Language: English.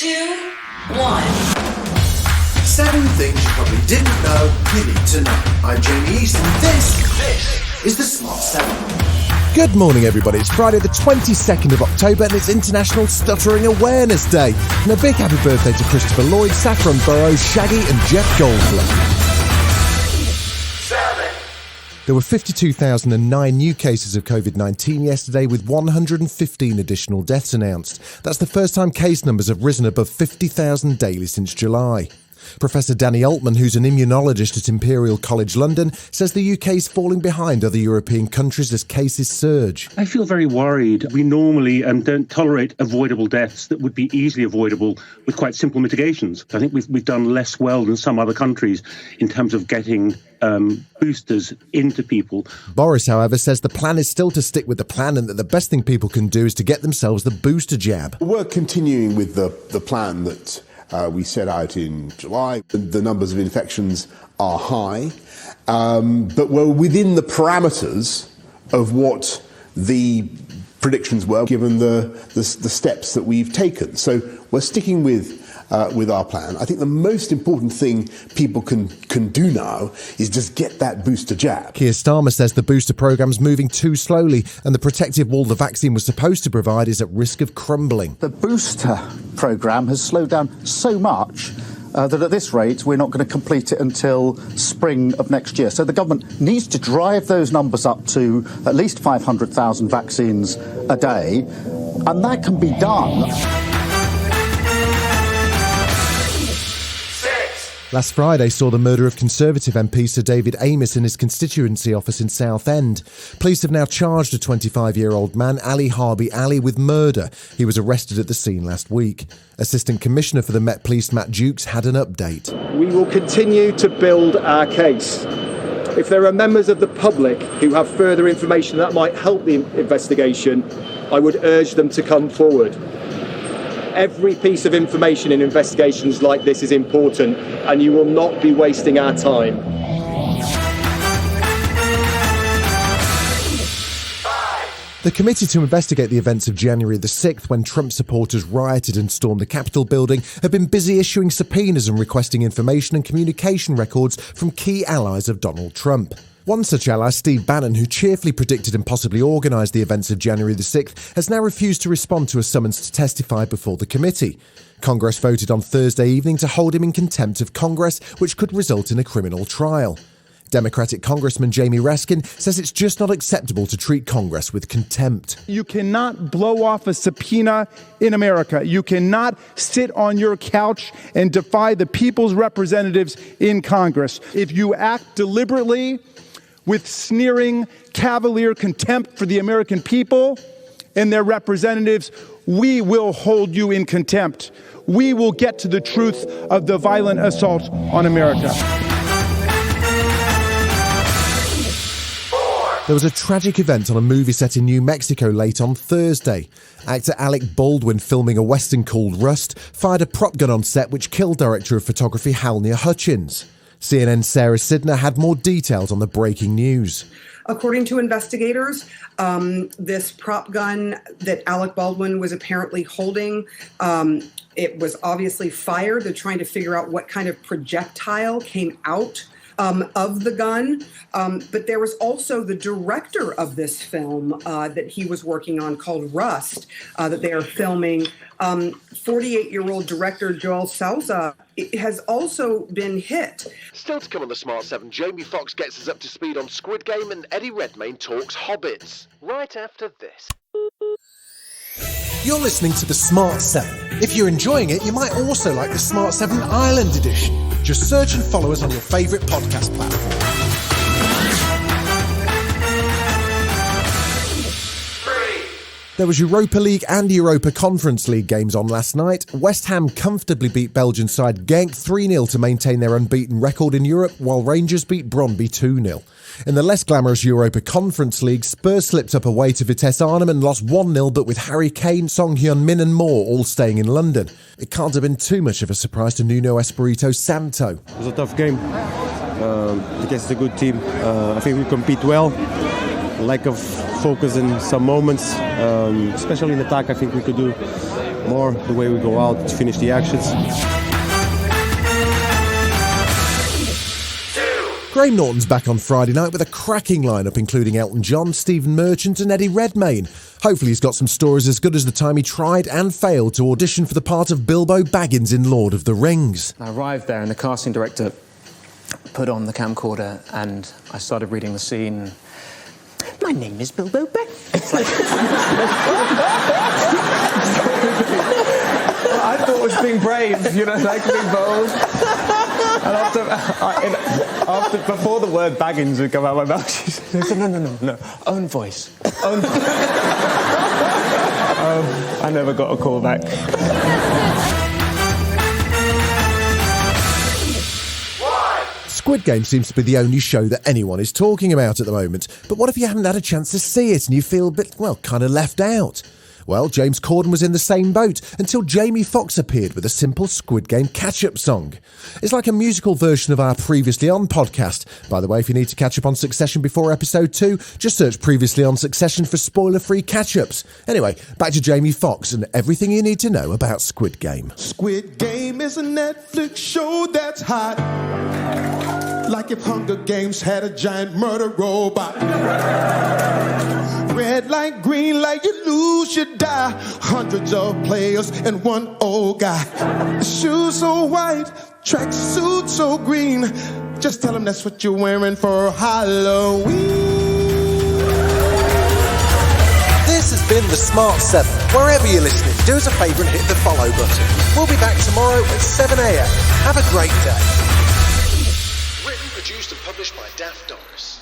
2, 1. 7 things you probably didn't know you need to know. I'm Jamie East, and this is the Smart 7. Good morning, everybody. It's Friday the 22nd of October and it's International Stuttering Awareness Day. And a big happy birthday to Christopher Lloyd, Saffron Burrows, Shaggy and Jeff Goldblum. 7. There were 52,009 new cases of COVID-19 yesterday, with 115 additional deaths announced. That's the first time case numbers have risen above 50,000 daily since July. Professor Danny Altman, who's an immunologist at Imperial College London, says the UK is falling behind other European countries as cases surge. I feel very worried. We normally don't tolerate avoidable deaths that would be easily avoidable with quite simple mitigations. I think we've done less well than some other countries in terms of getting boosters into people. Boris, however, says the plan is still to stick with the plan and that the best thing people can do is to get themselves the booster jab. We're continuing with the plan that we set out in July. The numbers of infections are high, but we're within the parameters of what the predictions were, given the steps that we've taken. So we're sticking with our plan. I think the most important thing people can do now is just get that booster jab. Keir Starmer says the booster programme's moving too slowly and the protective wall the vaccine was supposed to provide is at risk of crumbling. The booster programme has slowed down so much that at this rate we're not going to complete it until spring of next year. So the government needs to drive those numbers up to at least 500,000 vaccines a day, and that can be done. Last Friday saw the murder of Conservative MP Sir David Amess in his constituency office in Southend. Police have now charged a 25-year-old man, Ali Harbi Ali, with murder. He was arrested at the scene last week. Assistant Commissioner for the Met Police, Matt Dukes, had an update. We will continue to build our case. If there are members of the public who have further information that might help the investigation, I would urge them to come forward. Every piece of information in investigations like this is important, and you will not be wasting our time. The committee to investigate the events of January the 6th, when Trump supporters rioted and stormed the Capitol building, have been busy issuing subpoenas and requesting information and communication records from key allies of Donald Trump. One such ally, Steve Bannon, who cheerfully predicted and possibly organised the events of January the 6th, has now refused to respond to a summons to testify before the committee. Congress voted on Thursday evening to hold him in contempt of Congress, which could result in a criminal trial. Democratic Congressman Jamie Raskin says it's just not acceptable to treat Congress with contempt. You cannot blow off a subpoena in America. You cannot sit on your couch and defy the people's representatives in Congress. If you act deliberately with sneering, cavalier contempt for the American people and their representatives, we will hold you in contempt. We will get to the truth of the violent assault on America. There was a tragic event on a movie set in New Mexico late on Thursday. Actor Alec Baldwin, filming a western called Rust, fired a prop gun on set which killed director of photography Halnia Hutchins. CNN's Sarah Sidner had more details on the breaking news. According to investigators, this prop gun that Alec Baldwin was apparently holding, it was obviously fired. They're trying to figure out what kind of projectile came out of the gun. But there was also the director of this film that he was working on called Rust, that they are filming. 48-year-old director Joel Souza has also been hit. Still to come on the Smart 7, Jamie Foxx gets us up to speed on Squid Game and Eddie Redmayne talks Hobbits. Right after this. You're listening to the Smart 7. If you're enjoying it, you might also like the Smart 7 Ireland edition. Just search and follow us on your favourite podcast platform. There was Europa League and Europa Conference League games on last night. West Ham comfortably beat Belgian side Genk 3-0 to maintain their unbeaten record in Europe, while Rangers beat Brøndby 2-0. In the less glamorous Europa Conference League, Spurs slipped up away to Vitesse Arnhem and lost 1-0, but with Harry Kane, Song Hyun-min and more all staying in London. It can't have been too much of a surprise to Nuno Espirito's Santo. It was a tough game. Against a good team. I think we compete well. Lack of focus in some moments, especially in attack. I think we could do more the way we go out to finish the actions. Graham Norton's back on Friday night with a cracking lineup including Elton John, Stephen Merchant and Eddie Redmayne. Hopefully he's got some stories as good as the time he tried and failed to audition for the part of Bilbo Baggins in Lord of the Rings. I arrived there and the casting director put on the camcorder and I started reading the scene. My name is Bilbo Baggins. I thought it was being brave, being bold. And before the word Baggins would come out of my mouth, she said, no, own voice. Own voice. I never got a call back. Squid Game seems to be the only show that anyone is talking about at the moment. But what if you haven't had a chance to see it and you feel a bit, kind of left out? Well, James Corden was in the same boat until Jamie Foxx appeared with a simple Squid Game catch-up song. It's like a musical version of our Previously On podcast. By the way, if you need to catch up on Succession before episode 2, just search Previously On Succession for spoiler-free catch-ups. Anyway, back to Jamie Foxx and everything you need to know about Squid Game. Squid Game is a Netflix show that's hot. Like if Hunger Games had a giant murder robot. Red light, green light, you lose, you die. Hundreds of players and one old guy. Shoes so white, tracksuit so green. Just tell them that's what you're wearing for Halloween. This has been The Smart 7. Wherever you're listening, do us a favour and hit the follow button. We'll be back tomorrow at 7 a.m. Have a great day. Written, produced and published by Daft Doris.